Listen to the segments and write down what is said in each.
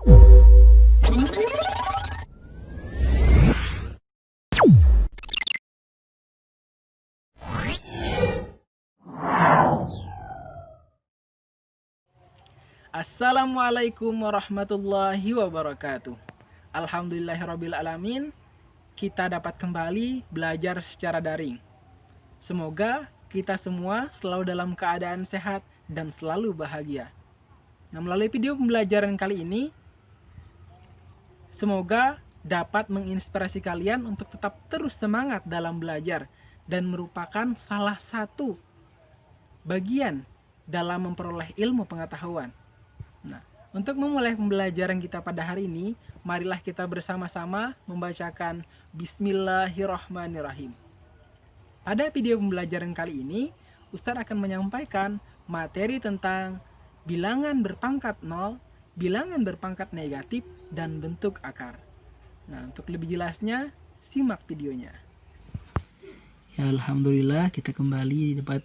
Assalamualaikum warahmatullahi wabarakatuh. Alhamdulillahirrabbilalamin, kita dapat kembali belajar secara daring. Semoga kita semua selalu dalam keadaan sehat dan selalu bahagia. Nah, melalui video pembelajaran kali ini, semoga dapat menginspirasi kalian untuk tetap terus semangat dalam belajar dan merupakan salah satu bagian dalam memperoleh ilmu pengetahuan. Nah, untuk memulai pembelajaran kita pada hari ini, marilah kita bersama-sama membacakan Bismillahirrahmanirrahim. Pada video pembelajaran kali ini, Ustadz akan menyampaikan materi tentang bilangan berpangkat 0, bilangan berpangkat negatif, dan bentuk akar. Nah, untuk lebih jelasnya, simak videonya. Ya, alhamdulillah kita kembali dapat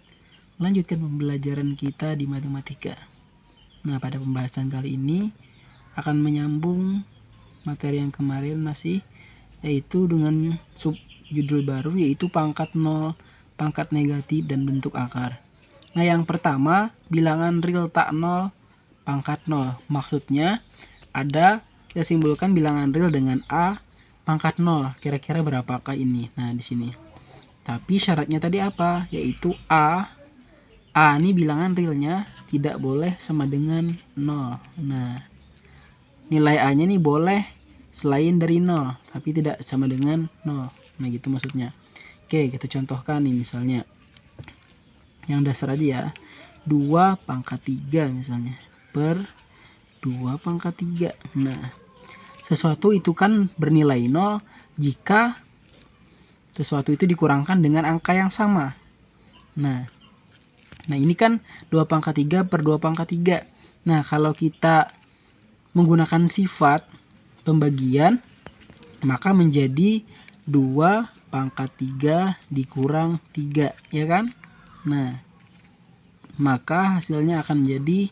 melanjutkan pembelajaran kita di matematika. Nah, pada pembahasan kali ini akan menyambung materi yang kemarin masih, yaitu dengan subjudul baru, yaitu pangkat 0, pangkat negatif, dan bentuk akar. Nah, yang pertama, bilangan real tak 0, pangkat 0. Maksudnya ada, kita simbolkan bilangan real dengan A, pangkat 0. Kira-kira berapakah ini? Nah, di sini. Tapi syaratnya tadi apa? Yaitu A ini bilangan realnya tidak boleh sama dengan 0. Nah, nilai A nya nih boleh selain dari 0, tapi tidak sama dengan 0. Nah, gitu maksudnya. Oke, kita contohkan nih misalnya. Yang dasar aja ya. 2 pangkat 3 misalnya. Per 2 pangkat 3. Nah, sesuatu itu kan bernilai 0 jika sesuatu itu dikurangkan dengan angka yang sama. Nah, ini kan 2 pangkat 3 per 2 pangkat 3. Nah, kalau kita menggunakan sifat pembagian, maka menjadi 2 pangkat 3 dikurang 3, ya kan? Nah, maka hasilnya akan menjadi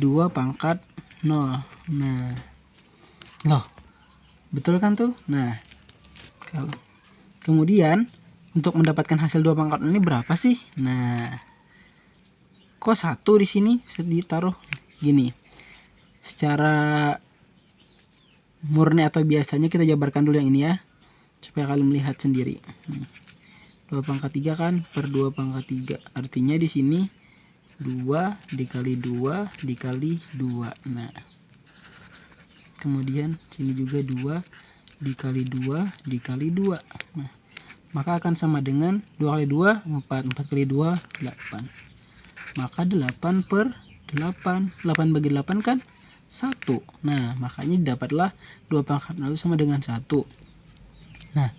2 pangkat 0. Nah, loh, betul kan tuh? Nah, kemudian untuk mendapatkan hasil 2 pangkat 0 ini berapa sih? Nah, kok 1 di sini bisa ditaruh gini. Secara murni atau biasanya kita jabarkan dulu yang ini ya, supaya kalian melihat sendiri. 2 pangkat 3 kan per 2 pangkat 3. Artinya di sini 2 dikali 2 dikali 2. Nah, kemudian sini juga 2 dikali 2 dikali 2. Nah, maka akan sama dengan 2 kali 2 4, 4 kali 2 8. Maka 8 per 8. 8 bagi 8 kan 1. Nah, makanya dapatlah 2 pangkat 0 sama dengan 1. Nah,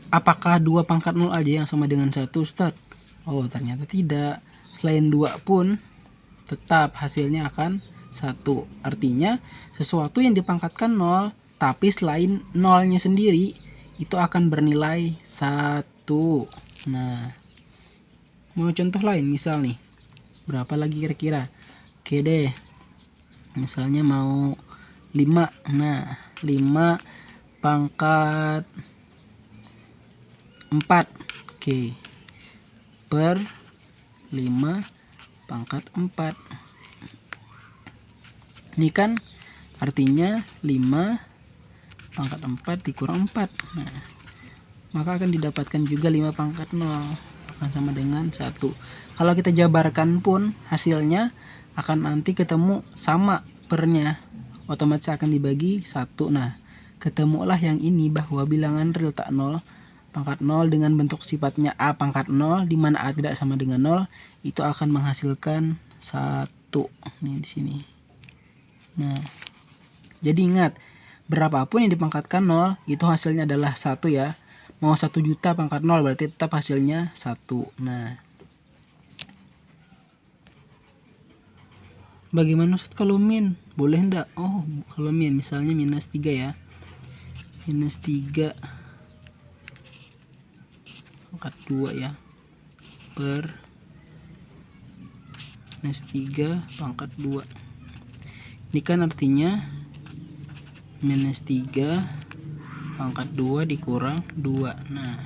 apakah 2 pangkat 0 aja yang sama dengan 1, Ustaz? Oh, ternyata tidak. Selain 2 pun tetap hasilnya akan 1. Artinya sesuatu yang dipangkatkan 0, tapi selain 0-nya sendiri itu akan bernilai 1. Nah, mau contoh lain misal nih, berapa lagi kira-kira? Oke deh, misalnya mau 5. Nah, 5 pangkat 4. Oke, per 5 pangkat 4. Ini kan artinya 5 pangkat 4 dikurang 4. Nah, maka akan didapatkan juga 5 pangkat 0 akan sama dengan 1. Kalau kita jabarkan pun hasilnya akan nanti ketemu sama pernya, otomatis akan dibagi 1. Nah, ketemulah yang ini bahwa bilangan real tak 0, pangkat 0 dengan bentuk sifatnya A pangkat 0, di mana A tidak sama dengan 0, itu akan menghasilkan 1. Nih di sini. Nah, jadi ingat, berapapun yang dipangkatkan 0, itu hasilnya adalah 1 ya. Mau 1 juta pangkat 0 berarti tetap hasilnya 1. Nah, bagaimana Ustaz kalau min? Boleh enggak? Oh, kalau min misalnya minus 3 ya. Minus 3 pangkat 2 ya. Per minus 3 pangkat 2. Ini kan artinya minus 3 pangkat 2 dikurang 2. Nah,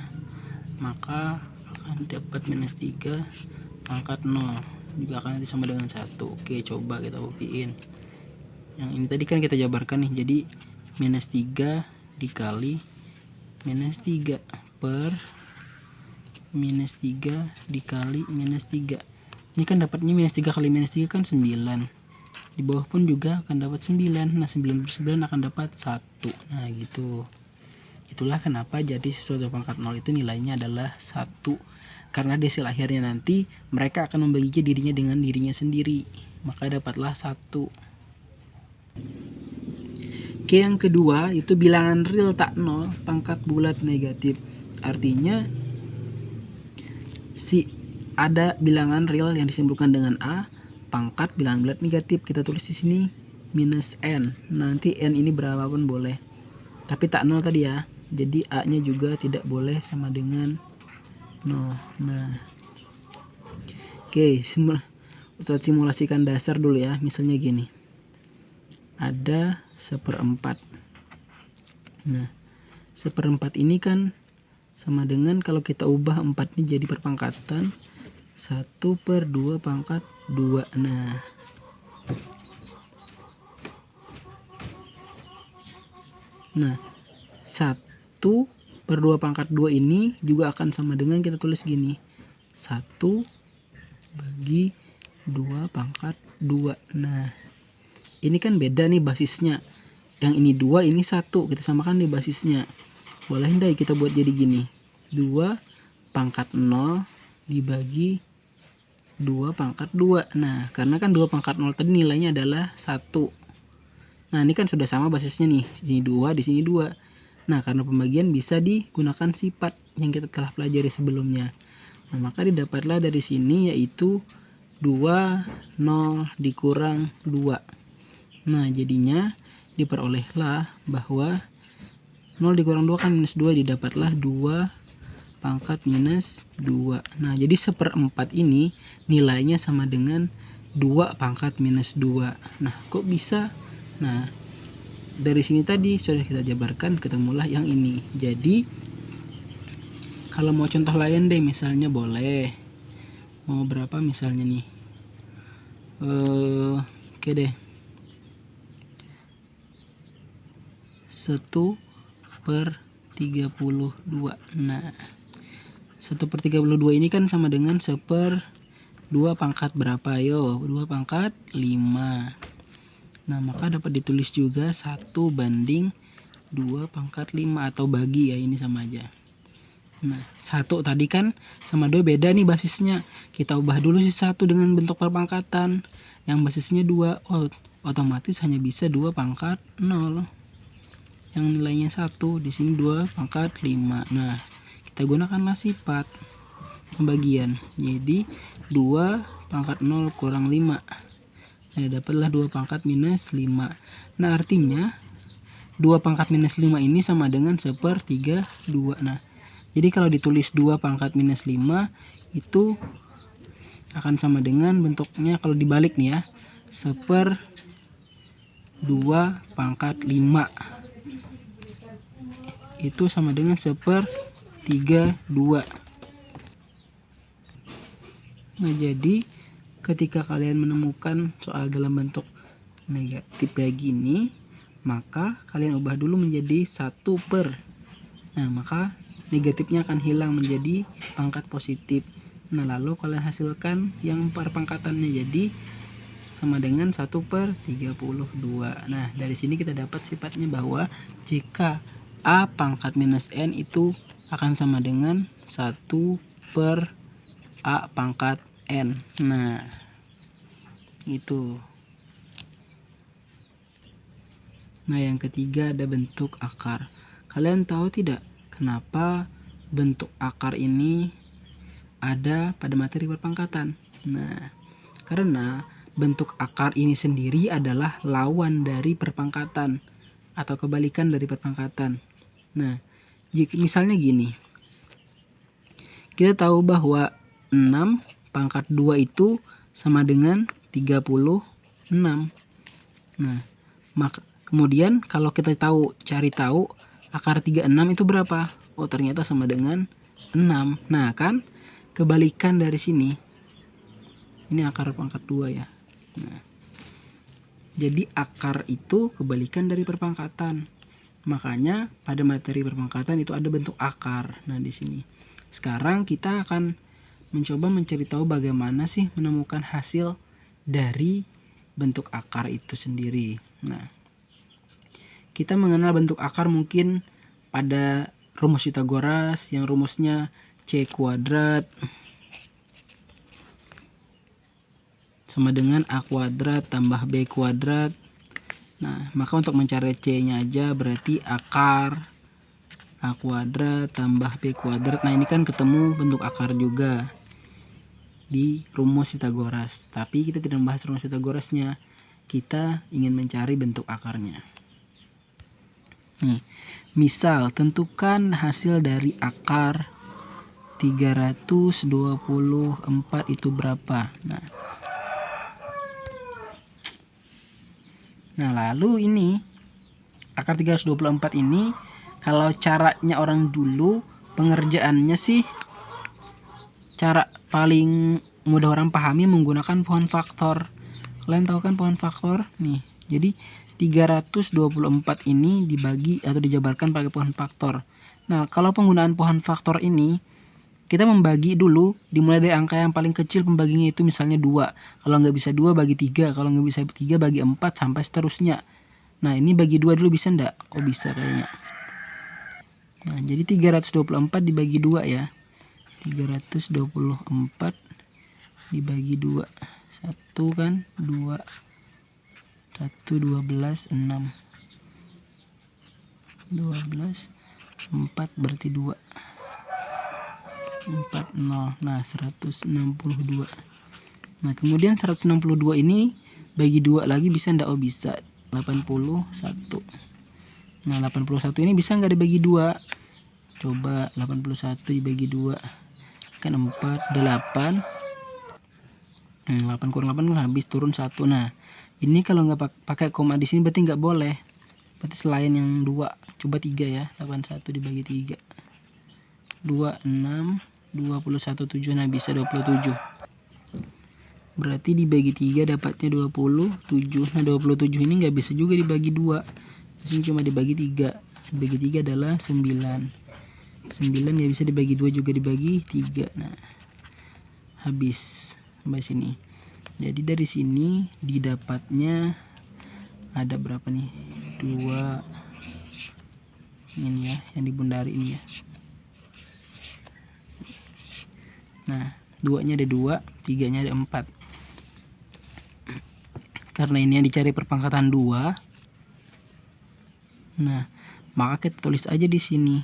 maka akan dapat minus 3 pangkat 0 juga akan sama dengan 1. Oke, coba kita buktiin. Yang ini tadi kan kita jabarkan nih, jadi minus 3 dikali minus 3 per minus 3 dikali minus 3. Ini kan dapatnya minus 3 kali minus 3 kan 9. Di bawah pun juga akan dapat 9. Nah, 9 per 9 akan dapat 1. Nah, gitu. Itulah kenapa jadi sesuatu pangkat 0 itu nilainya adalah 1. Karena di hasil akhirnya nanti mereka akan membagi dirinya dengan dirinya sendiri. Maka dapatlah 1. Oke, yang kedua itu bilangan real tak 0 pangkat bulat negatif. Artinya ada bilangan real yang disimpulkan dengan A pangkat bilangan bulat negatif. Kita tulis di sini minus n. Nanti n ini berapapun boleh. Tapi tak 0 tadi ya. Jadi A-nya juga tidak boleh sama dengan 0. Nah. Oke, Ustadz simulasikan dasar dulu ya. Misalnya gini. Ada 1/4. Nah, 1/4 ini kan sama dengan kalau kita ubah 4 ini jadi perpangkatan 1/2 pangkat 2. Nah, 1/2 pangkat 2 ini juga akan sama dengan kita tulis gini. 1 bagi 2 pangkat 2. Nah, ini kan beda nih basisnya. Yang ini 2, ini 1. Kita samakan nih basisnya. Boleh enggak kita buat jadi gini. 2 pangkat 0 dibagi 2 pangkat 2. Nah, karena kan 2 pangkat 0 tadi nilainya adalah 1. Nah, ini kan sudah sama basisnya nih. Di sini 2, di sini 2. Nah, karena pembagian bisa digunakan sifat yang kita telah pelajari sebelumnya. Nah, maka didapatlah dari sini yaitu 2, 0 dikurang 2. Nah, jadinya diperolehlah bahwa 0 dikurang 2 kan minus 2, didapatlah 2 pangkat minus 2. Nah, jadi 1/4 ini nilainya sama dengan 2 pangkat minus 2. Nah, kok bisa? Nah, dari sini tadi sudah kita jabarkan, ketemulah yang ini. Jadi, kalau mau contoh lain deh, misalnya boleh. Mau berapa misalnya nih? Oke deh. 1/32. Nah, 1/32 ini kan sama dengan 1/2 pangkat berapa? Yo, 2 pangkat 5. Nah, maka dapat ditulis juga 1 banding 2 pangkat 5 atau bagi ya, ini sama aja. Nah, 1 tadi kan sama 2 beda nih basisnya. Kita ubah dulu si 1 dengan bentuk perpangkatan. Yang basisnya 2. Oh, otomatis hanya bisa 2 pangkat 0. Yang nilainya 1, di sini 2 pangkat 5. Nah, kita gunakanlah sifat pembagian. Jadi 2 pangkat 0 kurang 5. Nah, dapatlah 2 pangkat minus 5. Nah, artinya 2 pangkat minus 5 ini sama dengan 1/32. Nah, jadi kalau ditulis 2 pangkat minus 5 itu akan sama dengan bentuknya kalau dibalik nih ya. 1/2 pangkat 5. Itu sama dengan 1/32. Nah, jadi ketika kalian menemukan soal dalam bentuk negatif kayak gini, maka kalian ubah dulu menjadi 1/. Nah, maka negatifnya akan hilang menjadi pangkat positif. Nah, lalu kalian hasilkan yang perpangkatannya jadi sama dengan 1/32. Nah, dari sini kita dapat sifatnya bahwa jika A pangkat minus N itu akan sama dengan 1/A pangkat N. Nah, itu. Nah, yang ketiga ada bentuk akar. Kalian tahu tidak kenapa bentuk akar ini ada pada materi perpangkatan? Nah, karena bentuk akar ini sendiri adalah lawan dari perpangkatan atau kebalikan dari perpangkatan. Nah, jika misalnya gini. Kita tahu bahwa 6 pangkat 2 itu sama dengan 36. Nah, kemudian kalau kita cari tahu akar 36 itu berapa? Oh, ternyata sama dengan 6. Nah, kan kebalikan dari sini. Ini akar pangkat 2 ya. Nah, jadi akar itu kebalikan dari perpangkatan. Makanya pada materi perpangkatan itu ada bentuk akar. Nah, di sini. Sekarang kita akan mencoba mencari tahu bagaimana sih menemukan hasil dari bentuk akar itu sendiri. Nah, kita mengenal bentuk akar mungkin pada rumus Pythagoras yang rumusnya C kuadrat sama dengan A kuadrat tambah B kuadrat. Nah, maka untuk mencari C-nya aja berarti akar A kuadrat tambah B kuadrat. Nah, ini kan ketemu bentuk akar juga di rumus Pythagoras. Tapi kita tidak membahas rumus Pythagorasnya. Kita ingin mencari bentuk akarnya. Nih, misal tentukan hasil dari akar 324 itu berapa. Nah, lalu ini akar 324 ini kalau caranya orang dulu pengerjaannya sih cara paling mudah orang pahami menggunakan pohon faktor. Kalian tahu kan pohon faktor? Nih, jadi 324 ini dibagi atau dijabarkan pakai pohon faktor. Nah, kalau penggunaan pohon faktor ini kita membagi dulu dimulai dari angka yang paling kecil pembaginya itu misalnya 2. Kalau nggak bisa 2 bagi 3, kalau nggak bisa 3 bagi 4 sampai seterusnya. Nah, ini bagi 2 dulu bisa ndak? Oh, bisa kayaknya. Nah, jadi 324 dibagi 2 ya. 324 dibagi 2. 1 kan 2 1 12 6 12 4 berarti 2 4 0. Nah, 162. Nah, kemudian 162 ini bagi 2 lagi bisa ndak? Oh, bisa. 81. Nah, 81 ini bisa nggak dibagi 2? Coba 81 dibagi 2 kan 4 8. 8 kurang 8 kan habis turun 1. Nah, ini kalau nggak pakai koma di sini berarti nggak boleh. Berarti selain yang 2, coba 3 ya. 81 dibagi 3. 2 6 21 7. Nah, bisa 27. Berarti dibagi 3 dapatnya 27. Nah, 27 ini nggak bisa juga dibagi 2. Di sini cuma dibagi 3. Dibagi 3 adalah 9. 9 nggak bisa dibagi 2 juga dibagi 3. Nah, habis sampai sini. Jadi dari sini didapatnya ada berapa nih? 2. Ini ya, yang dibundari ini ya. Nah, 2-nya ada 2, 3-nya ada 4. Karena ini yang dicari perpangkatan 2. Nah, maka kita tulis aja di sini.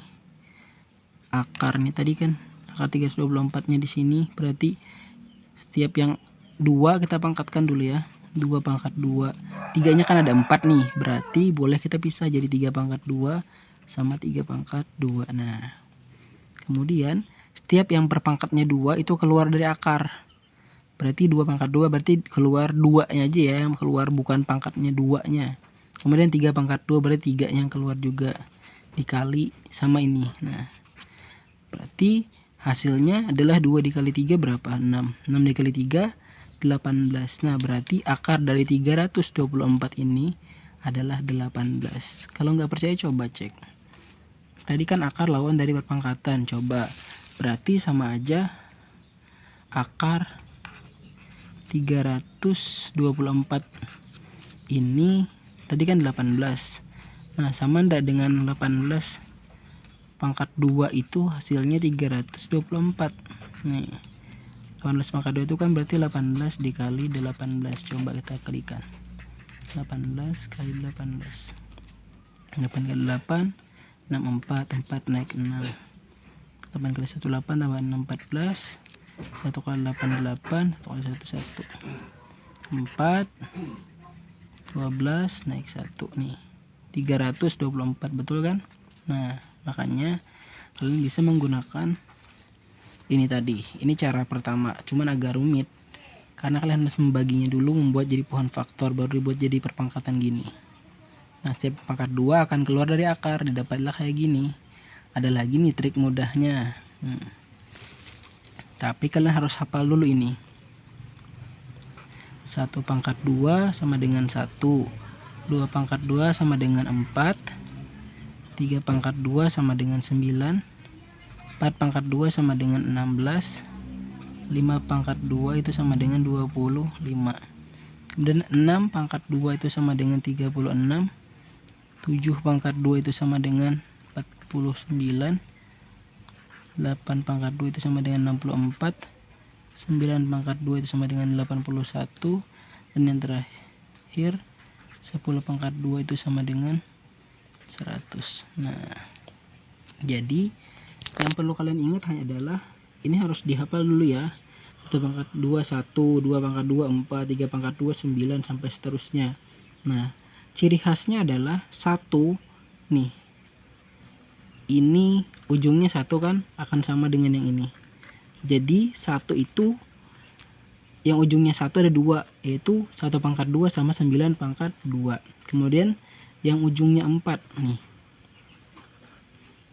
Akarnya tadi kan akar 324-nya di sini berarti setiap yang 2 kita pangkatkan dulu ya. 2 pangkat 2. 3-nya kan ada 4 nih. Berarti boleh kita pisah jadi 3 pangkat 2 sama 3 pangkat 2. Nah, kemudian setiap yang perpangkatnya 2 itu keluar dari akar. Berarti 2 pangkat 2 berarti keluar 2-nya aja ya. Yang keluar bukan pangkatnya 2-nya. Kemudian 3 pangkat 2 berarti 3 yang keluar juga. Dikali sama ini. Nah, berarti hasilnya adalah 2 dikali 3 berapa? 6. 6 dikali 3, 18. Nah, berarti akar dari 324 ini adalah 18. Kalau nggak percaya coba cek. Tadi kan akar lawan dari perpangkatan. Coba. Berarti sama aja akar 324 ini tadi kan 18. Nah, sama ndak dengan 18 pangkat 2 itu hasilnya 324. Nih, 18 pangkat 2 itu kan berarti 18 dikali 18. Coba kita kalikan. 18 kali 18. 8 kali 8, 64. 4 naik 6. 8 kali 1, 8 tambah 6, 14. 1 kali 8, 8. 1 kali 1, 1. 4. 12 naik 1 nih. 324, betul kan? Nah, makanya kalian bisa menggunakan ini tadi. Ini cara pertama, cuman agak rumit. Karena kalian harus membaginya dulu, membuat jadi pohon faktor, baru dibuat jadi perpangkatan gini. Nah, setiap pangkat 2 akan keluar dari akar, didapatlah kayak gini. Ada lagi nih trik mudahnya. Tapi kalian harus hafal dulu ini. 1 pangkat 2 sama dengan 1. 2 pangkat 2 sama dengan 4. 3 pangkat 2 sama dengan 9. 4 pangkat 2 sama dengan 16. 5 pangkat 2 itu sama dengan 25. Kemudian 6 pangkat 2 itu sama dengan 36. 7 pangkat 2 itu sama dengan 49. 8 pangkat 2 itu sama dengan 64. 9 pangkat 2 itu sama dengan 81. Dan yang terakhir 10 pangkat 2 itu sama dengan 100. Nah, jadi yang perlu kalian ingat hanya adalah ini harus dihafal dulu ya. 1 pangkat 2 1, 2 pangkat 2 4, 3 pangkat 2 9 sampai seterusnya. Nah, ciri khasnya adalah 1 nih. Ini ujungnya 1 kan akan sama dengan yang ini. Jadi 1 itu yang ujungnya 1 ada 2, yaitu 1 pangkat 2 sama 9 pangkat 2. Kemudian yang ujungnya 4 nih.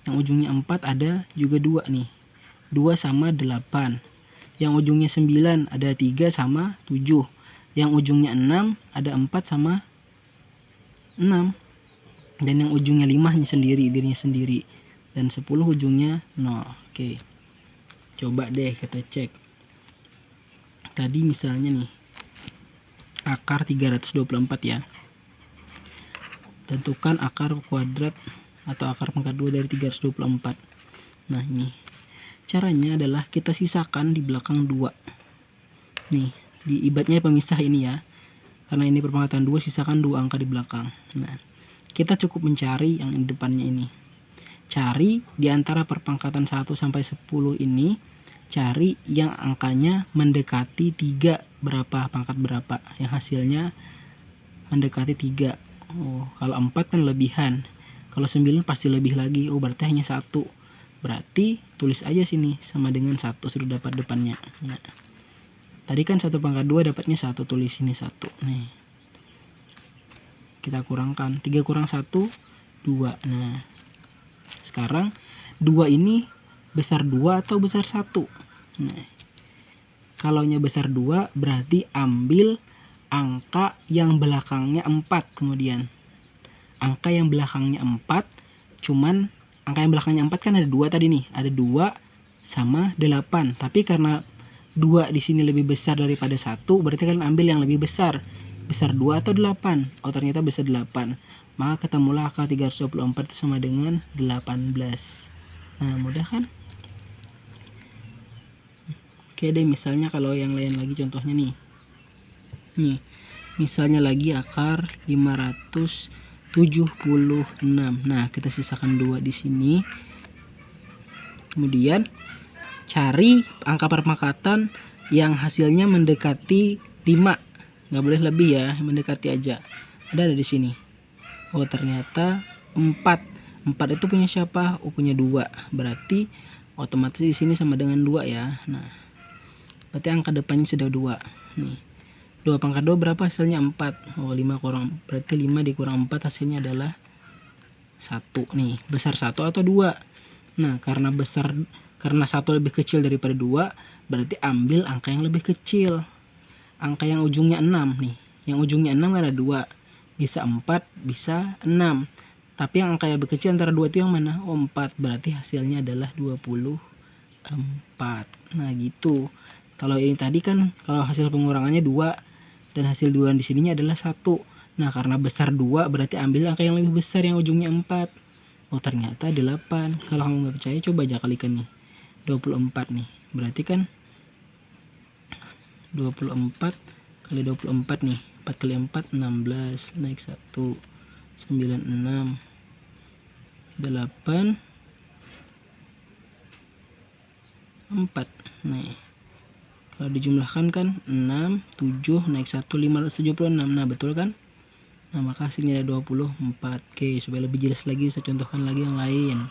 Yang ujungnya 4 ada juga 2 nih. 2 sama 8. Yang ujungnya 9 ada 3 sama 7. Yang ujungnya 6 ada 4 sama 6. Dan yang ujungnya 5 hanya sendiri, dirinya sendiri. Dan 10 ujungnya 0. Oke. Coba deh kita cek. Tadi misalnya nih akar 324 ya. Tentukan akar kuadrat atau akar pangkat 2 dari 324. Nah, ini caranya adalah kita sisakan di belakang 2. Nih, diibatnya pemisah ini ya. Karena ini perpangkatan 2, sisakan 2 angka di belakang. Nah, kita cukup mencari yang di depannya ini. Cari di antara perpangkatan 1 sampai 10 ini, cari yang angkanya mendekati 3 berapa, pangkat berapa. Yang hasilnya mendekati 3. Oh, kalau 4 kan lebihan. Kalau 9 pasti lebih lagi. Oh, berarti hanya 1. Berarti tulis aja sini sama dengan 1 sudah dapat depannya. Nah, tadi kan 1 pangkat 2 dapatnya 1, tulis sini 1. Nih. Kita kurangkan 3 kurang 1 2. Nah, sekarang 2 ini besar 2 atau besar 1? Nah, kalaunya besar 2 berarti ambil angka yang belakangnya 4 kemudian. Angka yang belakangnya 4, cuman angka yang belakangnya 4 kan ada 2 tadi nih. Ada 2 sama 8. Tapi karena 2 di sini lebih besar daripada 1, berarti kalian ambil yang lebih besar. Besar 2 atau 8? Oh, ternyata besar 8. Maka ketemulah akar 324 itu sama dengan 18. Nah, mudah kan? Oke deh, misalnya kalau yang lain lagi contohnya nih. Nih, misalnya lagi akar 576. Nah, kita sisakan 2 di sini. Kemudian cari angka perpangkatan yang hasilnya mendekati 5. Nggak boleh lebih ya, mendekati aja. Ada di sini. Oh, ternyata 4. 4 itu punya siapa? Oh, punya 2. Berarti otomatis di sini sama dengan 2 ya. Nah, berarti angka depannya sudah 2. Nih. 2 pangkat 2 berapa hasilnya? 4. Oh, 5 kurang, berarti 5 dikurang 4 hasilnya adalah 1 nih. Besar 1 atau 2? Nah, karena 1 lebih kecil daripada 2, berarti ambil angka yang lebih kecil. Angka yang ujungnya 6 nih. Yang ujungnya 6 ada 2. Bisa 4, bisa 6. Tapi yang angka yang lebih kecil antara 2 itu yang mana? Oh, 4. Berarti hasilnya adalah 24. Nah, gitu. Kalau ini tadi kan kalau hasil pengurangannya 2 dan hasil 2 di sininya adalah 1. Nah, karena besar 2 berarti ambil angka yang lebih besar yang ujungnya 4. Oh, ternyata 8. Kalau kamu nggak percaya coba aja kalikan nih. 24 nih. Berarti kan 24 kali 24 nih. 4 kali 4 16, naik 1 96 8 4. Nih, kalau dijumlahkan kan 6 7 naik 1 576. Nah, betul kan? Nah, maka hasilnya ada 24. Oke, supaya lebih jelas lagi saya contohkan lagi yang lain.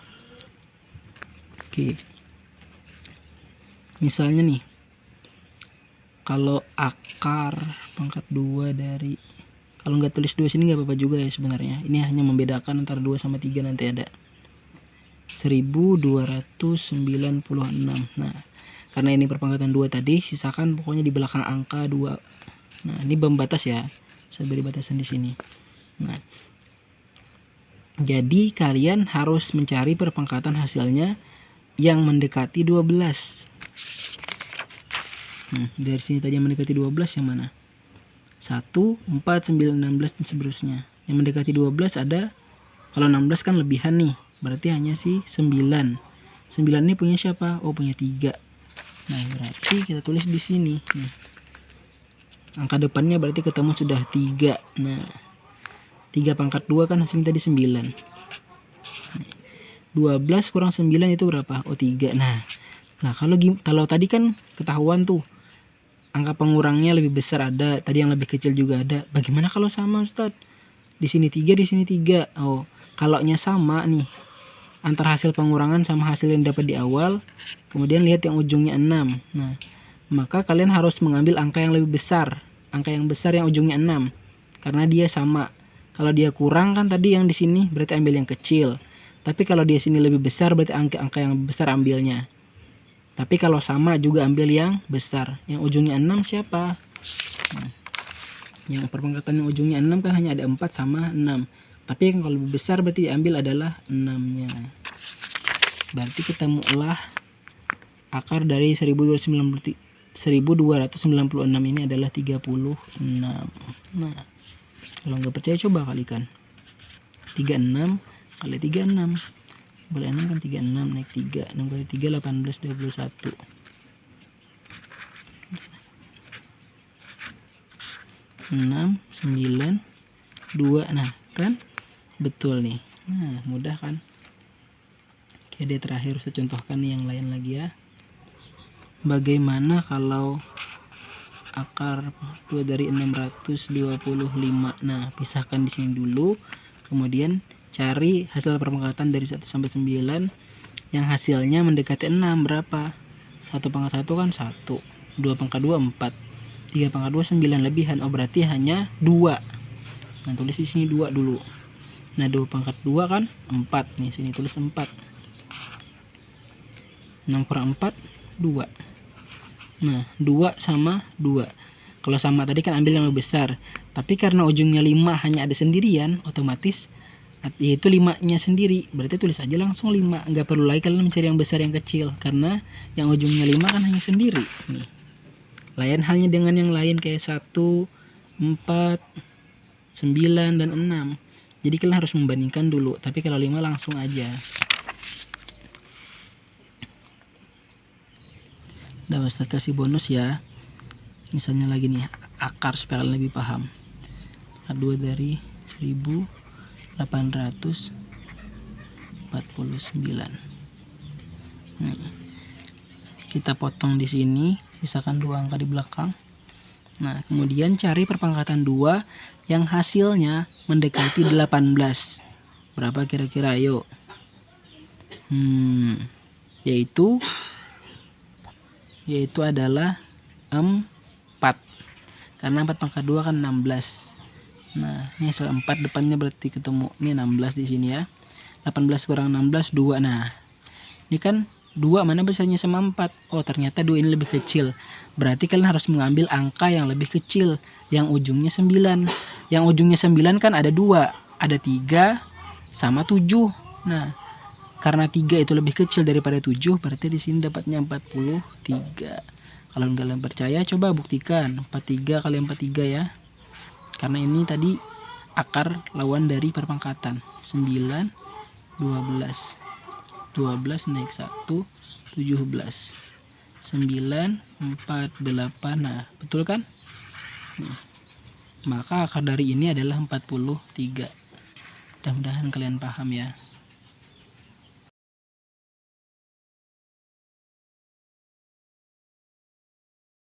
Oke, misalnya nih kalau akar pangkat 2 dari, kalau nggak tulis 2 sini nggak apa-apa juga ya sebenarnya. Ini hanya membedakan antara 2 sama 3, nanti ada 1296. Nah, karena ini perpangkatan 2 tadi, sisakan pokoknya di belakang angka 2. Nah, ini pembatas ya. Saya beri batasan di sini. Nah, jadi kalian harus mencari perpangkatan hasilnya yang mendekati 12. Dari sini tadi yang mendekati 12 yang mana? 1, 4, 9, 16 dan seterusnya. Yang mendekati 12 ada, kalau 16 kan lebihan nih, berarti hanya si 9. 9 ini punya siapa? Oh, punya 3. Nah, berarti kita tulis di sini nih. Angka depannya berarti ketemu sudah 3. Nah, 3 pangkat 2 kan hasilnya tadi 9. 12 kurang 9 itu berapa? Oh, 3. Nah, kalau tadi kan ketahuan tuh angka pengurangnya lebih besar ada, tadi yang lebih kecil juga ada. Bagaimana kalau sama, Ustadz? Di sini 3, di sini 3. Oh, kalaunya sama nih, antara hasil pengurangan sama hasil yang dapat di awal, kemudian lihat yang ujungnya 6. Nah, maka kalian harus mengambil angka yang lebih besar. Angka yang besar yang ujungnya 6. Karena dia sama. Kalau dia kurang kan tadi yang di sini, berarti ambil yang kecil. Tapi kalau dia sini lebih besar, berarti angka yang besar ambilnya. Tapi kalau sama juga ambil yang besar. Yang ujungnya 6 siapa? Nah, yang perpangkatan yang ujungnya 6 kan hanya ada 4 sama 6. Tapi kalau lebih besar berarti diambil adalah 6-nya. Berarti kita mulah akar dari 1296 ini adalah 36. Nah, kalau nggak percaya coba kalikan. 36 kali 36. Boleh 6 kan 36 naik 3. 6 kali 3 18 21. Enam, 9, 2. Nah, kan betul nih. Nah, mudah kan? Oke deh, terakhir saya contohkan nih yang lain lagi ya. Bagaimana kalau akar 2 dari 625? Nah, pisahkan di sini dulu. Kemudian cari hasil perpangkatan dari 1 sampai 9 yang hasilnya mendekati 6 berapa? 1 pangkat 1 kan 1, 2 pangkat 2 4, 3 pangkat 2 9 lebihan. Oh, berarti hanya 2. Nah, tulis di sini 2 dulu. Nah, 2 pangkat 2 kan 4 nih, sini tulis 4. 6 kurang 4 2. Nah, 2 sama 2. Kalau sama tadi kan ambil yang lebih besar. Tapi karena ujungnya 5 hanya ada sendirian, otomatis yaitu 5-nya sendiri. Berarti tulis aja langsung 5. Nggak perlu lagi kalian mencari yang besar yang kecil. Karena yang ujungnya 5 kan hanya sendiri. Nih. Lain halnya dengan yang lain kayak 1, 4, 9, dan 6. Jadi kalian harus membandingkan dulu. Tapi kalau 5 langsung aja. Nah, Ustaz kasih bonus ya. Misalnya lagi nih, akar supaya kalian lebih paham. 2 dari 1849. Kita potong di sini, sisakan 2 angka di belakang. Nah, kemudian cari perpangkatan 2 yang hasilnya mendekati 18. Berapa kira-kira? Ayo. Yaitu adalah 4. Karena 4 pangkat 2 kan 16. Nah, ini hasil 4 depannya berarti ketemu. Ini 16 di sini ya. 18 kurang 16 2. Nah, ini kan 2 mana besarnya sama 4. Oh, ternyata 2 ini lebih kecil. Berarti kalian harus mengambil angka yang lebih kecil, yang ujungnya 9. Yang ujungnya 9 kan ada 2, ada 3 sama 7. Nah, karena 3 itu lebih kecil daripada 7, berarti di sini dapatnya 43. Kalau kalian percaya, coba buktikan. 43 kali 43 ya. Karena ini tadi akar lawan dari perpangkatan. 9, 12. 12 naik 1, 17. 9, 4, 8. Nah, betul kan? Maka akar dari ini adalah 43. Mudah-mudahan kalian paham ya.